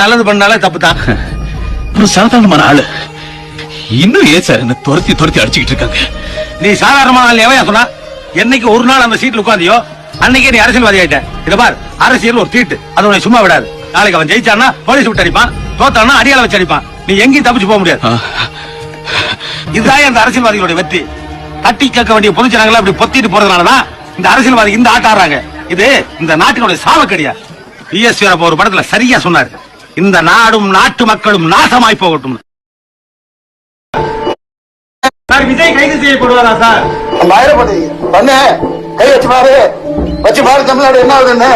நல்லது பண்ணாலே தப்பு தான். ஒரு சாதாரணமான ஆளு இன்னும் ஏன் சார் என்ன துரத்தி துரத்தி அடிச்சுக்கிட்டு இருக்காங்க? நீ சாதாரணமான ஆள் எவையா சொன்னா? என்னைக்கு ஒரு நாள் அந்த சீட்ல உட்காந்தியோ அன்னைக்கே நீ அரசியல்வாதி ஆயிட்ட. இத பார், அரசியல் ஒரு தீட்டு, அது உன்னை சும்மா விடாது. நாளைக்கு அவன் ஜெயிச்சானா போலீஸ் விட்டு அடிப்பான், தோத்தானா அடியால வச்சு அடிப்பான். நீ எங்கேயும் தப்பிச்சு போக முடியாது. இதுதான் அந்த அரசியல்வாதிகளுடைய வெற்றி. தட்டி கேட்க வேண்டிய பொதுச்சனங்களை அப்படி பொத்திட்டு போறதுனாலதான் இந்த அரசியல்வாதி இந்த ஆட்ட ஆடுறாங்க. இது இந்த நாட்டினுடைய சாவக்கடியா. பிஎஸ்வி ஒரு படத்துல சரியா சொன்னாரு, இந்த நாடும் நாட்டு மக்களும் நாசமாய் போகட்டும். விஜய் கைது செய்யப்படுவாரா சார்? பண்ணு கை வச்சு பாரு, தமிழ்நாடு என்ன ஆகுதுன்னு.